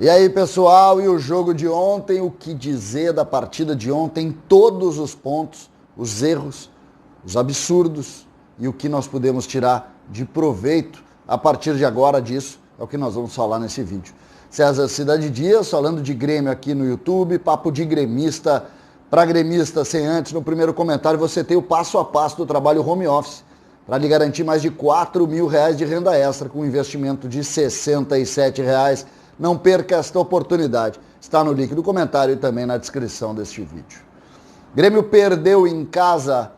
E aí, pessoal, e o jogo de ontem? O que dizer da partida de ontem? Todos os pontos, os erros, os absurdos e o que nós podemos tirar de proveito a partir de agora disso é o que nós vamos falar nesse vídeo. César Cidade Dias falando de Grêmio aqui no YouTube, papo de gremista para gremista, sem antes, no primeiro comentário você tem o passo a passo do trabalho home office para lhe garantir mais de R$4.000 de renda extra com um investimento de R$67. Não perca esta oportunidade. Está no link do comentário e também na descrição deste vídeo. Grêmio perdeu em casa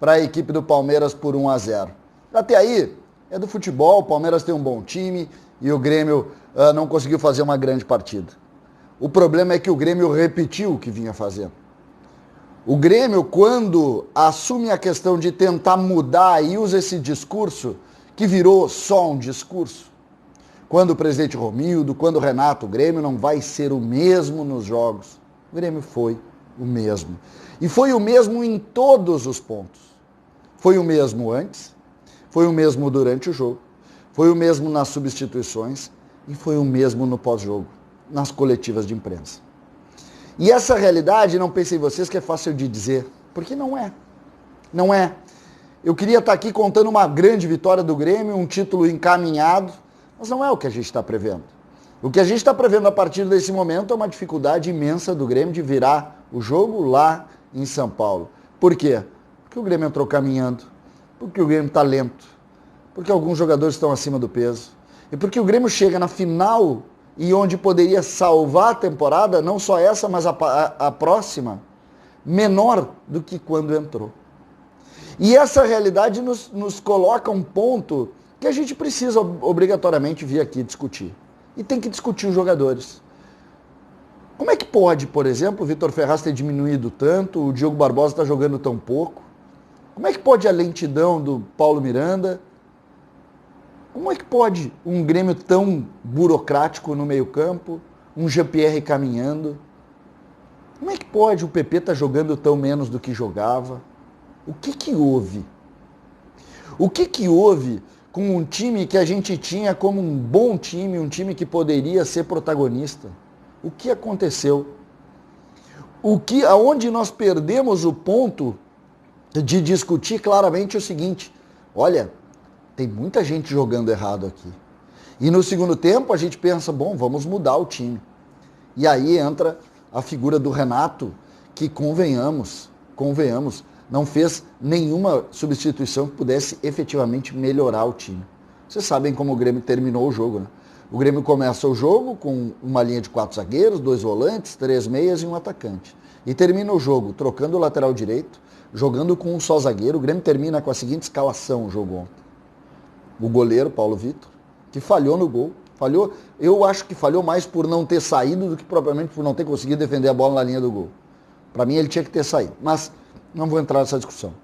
para a equipe do Palmeiras por 1-0. Até aí, é do futebol, o Palmeiras tem um bom time e o Grêmio não conseguiu fazer uma grande partida. O problema é que o Grêmio repetiu o que vinha fazendo. O Grêmio, quando assume a questão de tentar mudar e usa esse discurso, que virou só um discurso, quando o presidente Romildo, quando o Renato, o Grêmio não vai ser o mesmo nos jogos. O Grêmio foi o mesmo. E foi o mesmo em todos os pontos. Foi o mesmo antes, foi o mesmo durante o jogo, foi o mesmo nas substituições e foi o mesmo no pós-jogo, nas coletivas de imprensa. E essa realidade, não pensem vocês que é fácil de dizer, porque não é. Não é. Eu queria estar aqui contando uma grande vitória do Grêmio, um título encaminhado, mas não é o que a gente está prevendo. O que a gente está prevendo a partir desse momento é uma dificuldade imensa do Grêmio de virar o jogo lá em São Paulo. Por quê? Porque o Grêmio entrou caminhando, porque o Grêmio está lento, porque alguns jogadores estão acima do peso, e porque o Grêmio chega na final e onde poderia salvar a temporada, não só essa, mas a próxima, menor do que quando entrou. E essa realidade nos coloca um ponto que a gente precisa obrigatoriamente vir aqui discutir. E tem que discutir os jogadores. Como é que pode, por exemplo, o Vitor Ferraz ter diminuído tanto, o Diogo Barbosa está jogando tão pouco? Como é que pode a lentidão do Paulo Miranda? Como é que pode um Grêmio tão burocrático no meio-campo, um Jean-Pierre caminhando? Como é que pode o PP estar jogando tão menos do que jogava? O que houve? O que houve com um time que a gente tinha como um bom time, um time que poderia ser protagonista? O que aconteceu? Aonde nós perdemos o ponto de discutir claramente o seguinte: olha, tem muita gente jogando errado aqui. E no segundo tempo a gente pensa, bom, vamos mudar o time. E aí entra a figura do Renato, que convenhamos, não fez nenhuma substituição que pudesse efetivamente melhorar o time. Vocês sabem como o Grêmio terminou o jogo, né? O Grêmio começa o jogo com uma linha de 4 zagueiros, 2 volantes, 3 meias e um atacante. E termina o jogo trocando o lateral direito, jogando com um só zagueiro. O Grêmio termina com a seguinte escalação o jogo ontem. O goleiro, Paulo Vitor, que falhou no gol. Eu acho que falhou mais por não ter saído do que propriamente por não ter conseguido defender a bola na linha do gol. Para mim ele tinha que ter saído, mas não vou entrar nessa discussão.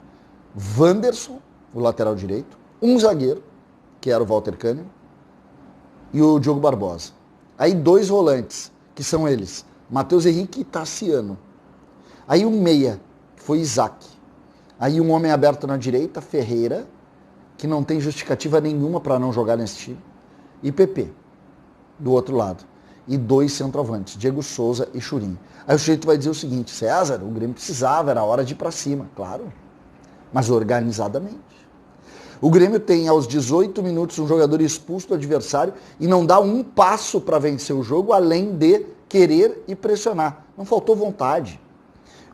Wanderson, o lateral direito, um zagueiro, que era o Walter Cândido, e o Diogo Barbosa. Aí 2 volantes, que são eles, Matheus Henrique e Tassiano. Aí um meia, que foi Isaac. Aí um homem aberto na direita, Ferreira, que não tem justificativa nenhuma para não jogar nesse time, e PP, do outro lado. E 2 centroavantes, Diego Souza e Churinho. Aí o sujeito vai dizer o seguinte: César, o Grêmio precisava, era hora de ir para cima. Claro, mas organizadamente. O Grêmio tem aos 18 minutos um jogador expulso do adversário e não dá um passo para vencer o jogo, além de querer e pressionar. Não faltou vontade.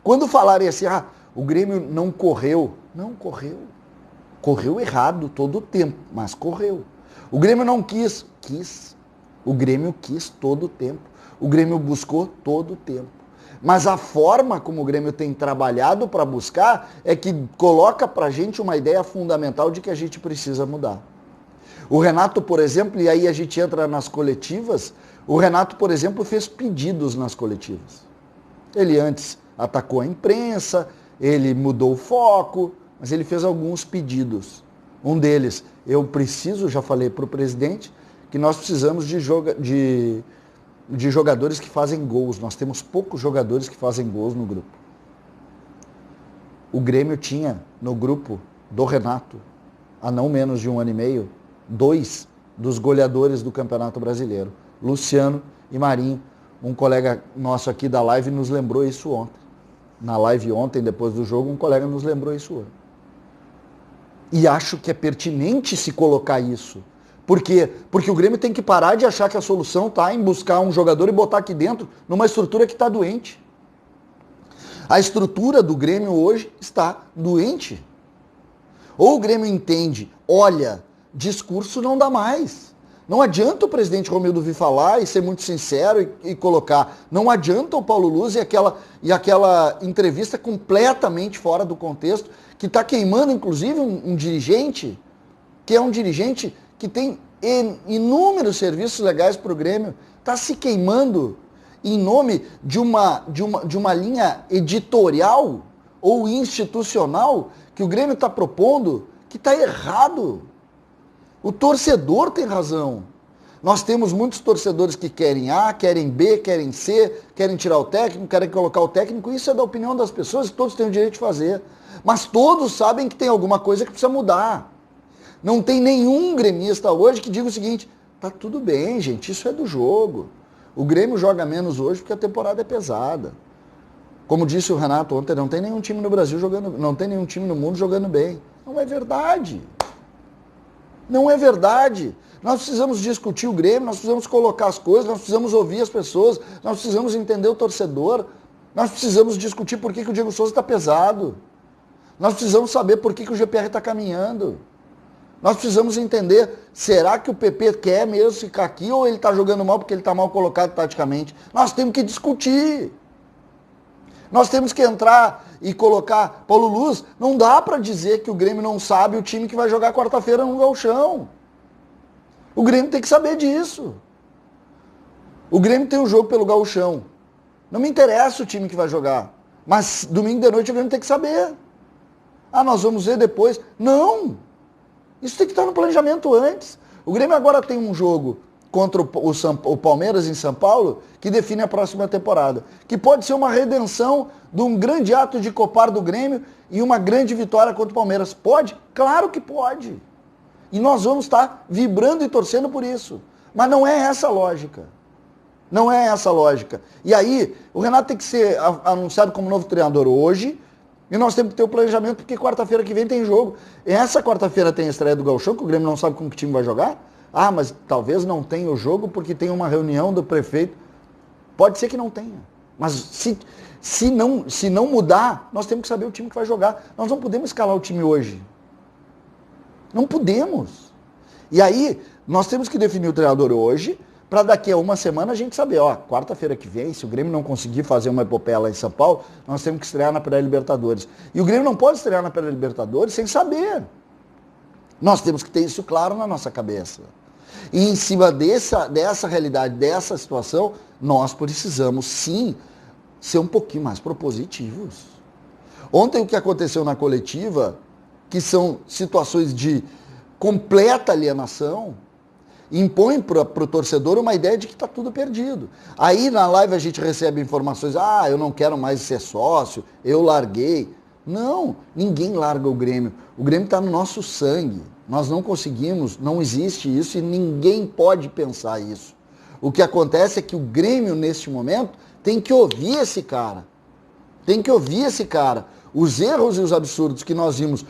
Quando falarem assim, o Grêmio não correu. Não correu. Correu errado todo o tempo, mas correu. O Grêmio não quis. O Grêmio quis todo o tempo. O Grêmio buscou todo o tempo. Mas a forma como o Grêmio tem trabalhado para buscar é que coloca para a gente uma ideia fundamental de que a gente precisa mudar. O Renato, por exemplo, e aí a gente entra nas coletivas, o Renato, por exemplo, fez pedidos nas coletivas. Ele antes atacou a imprensa, ele mudou o foco, mas ele fez alguns pedidos. Um deles, eu preciso, já falei para o presidente, que nós precisamos de jogadores que fazem gols. Nós temos poucos jogadores que fazem gols no grupo. O Grêmio tinha no grupo do Renato, há não menos de 1 ano e meio, 2 dos goleadores do Campeonato Brasileiro, Luciano e Marinho, um colega nosso aqui da live, nos lembrou isso ontem. Na live ontem, depois do jogo, um colega nos lembrou isso ontem. E acho que é pertinente se colocar isso. Por quê? Porque o Grêmio tem que parar de achar que a solução está em buscar um jogador e botar aqui dentro numa estrutura que está doente. A estrutura do Grêmio hoje está doente. Ou o Grêmio entende, olha, discurso não dá mais. Não adianta o presidente Romildo vir falar e ser muito sincero e colocar. Não adianta o Paulo Luz e aquela entrevista completamente fora do contexto, que está queimando, inclusive, um dirigente, que é um dirigente que tem inúmeros serviços legais para o Grêmio, está se queimando em nome de uma linha editorial ou institucional que o Grêmio está propondo, que está errado. O torcedor tem razão. Nós temos muitos torcedores que querem A, querem B, querem C, querem tirar o técnico, querem colocar o técnico. Isso é da opinião das pessoas e todos têm o direito de fazer. Mas todos sabem que tem alguma coisa que precisa mudar. Não tem nenhum gremista hoje que diga o seguinte, tá tudo bem, gente, isso é do jogo. O Grêmio joga menos hoje porque a temporada é pesada. Como disse o Renato ontem, não tem nenhum time no Brasil jogando, não tem nenhum time no mundo jogando bem. Não é verdade. Não é verdade. Nós precisamos discutir o Grêmio, nós precisamos colocar as coisas, nós precisamos ouvir as pessoas, nós precisamos entender o torcedor, nós precisamos discutir por que o Diego Souza está pesado. Nós precisamos saber por que o GPR está caminhando. Nós precisamos entender, será que o PP quer mesmo ficar aqui ou ele está jogando mal porque ele está mal colocado taticamente? Nós temos que discutir. Nós temos que entrar e colocar Paulo Luz. Não dá para dizer que o Grêmio não sabe o time que vai jogar quarta-feira no Gauchão. O Grêmio tem que saber disso. O Grêmio tem um jogo pelo Gauchão. Não me interessa o time que vai jogar. Mas domingo de noite o Grêmio tem que saber. Ah, nós vamos ver depois. Não! Isso tem que estar no planejamento antes. O Grêmio agora tem um jogo contra o Palmeiras em São Paulo, que define a próxima temporada. Que pode ser uma redenção de um grande ato de copar do Grêmio e uma grande vitória contra o Palmeiras. Pode? Claro que pode. E nós vamos estar vibrando e torcendo por isso. Mas não é essa a lógica. Não é essa a lógica. E aí, o Renato tem que ser anunciado como novo treinador hoje, e nós temos que ter o planejamento, porque quarta-feira que vem tem jogo. Essa quarta-feira tem a estreia do Gauchão, que o Grêmio não sabe com que time vai jogar. Ah, mas talvez não tenha o jogo porque tem uma reunião do prefeito. Pode ser que não tenha. Mas se não mudar, nós temos que saber o time que vai jogar. Nós não podemos escalar o time hoje. Não podemos. E aí, nós temos que definir o treinador hoje, para daqui a uma semana a gente saber, ó, quarta-feira que vem, se o Grêmio não conseguir fazer uma epopeia lá em São Paulo, nós temos que estrear na pré-Libertadores. E o Grêmio não pode estrear na pré-Libertadores sem saber. Nós temos que ter isso claro na nossa cabeça. E em cima dessa realidade, dessa situação, nós precisamos sim ser um pouquinho mais propositivos. Ontem o que aconteceu na coletiva, que são situações de completa alienação, impõe para o torcedor uma ideia de que está tudo perdido. Aí na live a gente recebe informações, eu não quero mais ser sócio, eu larguei. Não, ninguém larga o Grêmio. O Grêmio está no nosso sangue. Nós não conseguimos, não existe isso e ninguém pode pensar isso. O que acontece é que o Grêmio, neste momento, tem que ouvir esse cara. Tem que ouvir esse cara. Os erros e os absurdos que nós vimos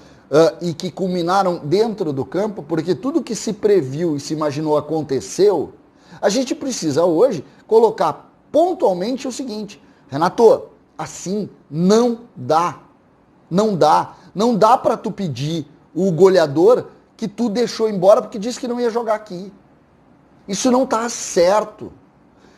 e que culminaram dentro do campo, porque tudo que se previu e se imaginou aconteceu, a gente precisa hoje colocar pontualmente o seguinte, Renato, assim não dá. Não dá. Não dá para tu pedir o goleador que tu deixou embora porque disse que não ia jogar aqui. Isso não está certo.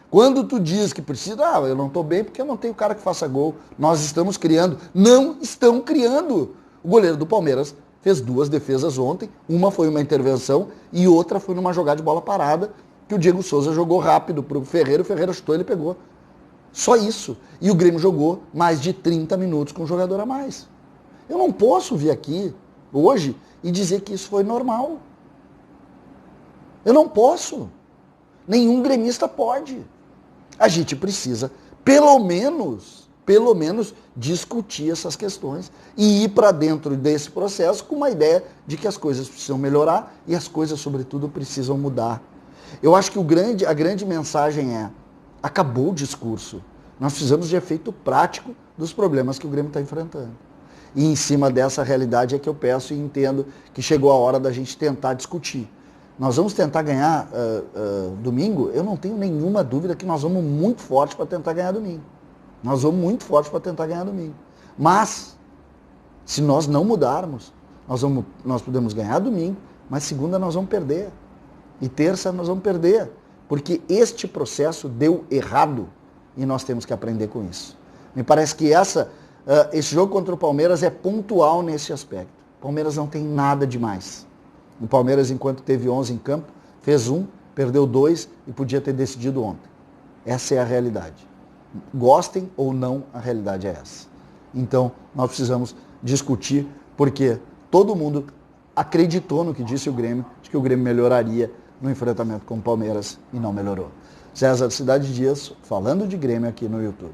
Quando tu diz que precisa, eu não estou bem porque eu não tenho cara que faça gol. Nós estamos criando. Não estão criando. O goleiro do Palmeiras fez 2 defesas ontem. Uma foi uma intervenção e outra foi numa jogada de bola parada que o Diego Souza jogou rápido para o Ferreira chutou e ele pegou. Só isso. E o Grêmio jogou mais de 30 minutos com um jogador a mais. Eu não posso vir aqui hoje e dizer que isso foi normal. Eu não posso. Nenhum gremista pode. A gente precisa, pelo menos, discutir essas questões e ir para dentro desse processo com uma ideia de que as coisas precisam melhorar e as coisas, sobretudo, precisam mudar. Eu acho que a grande mensagem é, Acabou o discurso. Nós precisamos de efeito prático dos problemas que o Grêmio está enfrentando. E em cima dessa realidade é que eu peço e entendo que chegou a hora da gente tentar discutir. Nós vamos tentar ganhar domingo? Eu não tenho nenhuma dúvida que nós vamos muito forte para tentar ganhar domingo. Nós vamos muito forte para tentar ganhar domingo. Mas, se nós não mudarmos, nós podemos ganhar domingo, mas segunda nós vamos perder. E terça nós vamos perder. Porque este processo deu errado e nós temos que aprender com isso. Me parece que esse jogo contra o Palmeiras é pontual nesse aspecto. O Palmeiras não tem nada demais. O Palmeiras, enquanto teve 11 em campo, fez 1, perdeu 2 e podia ter decidido ontem. Essa é a realidade. Gostem ou não, a realidade é essa. Então, nós precisamos discutir, porque todo mundo acreditou no que disse o Grêmio, de que o Grêmio melhoraria no enfrentamento com o Palmeiras e não melhorou. César Cidade Dias, falando de Grêmio aqui no YouTube.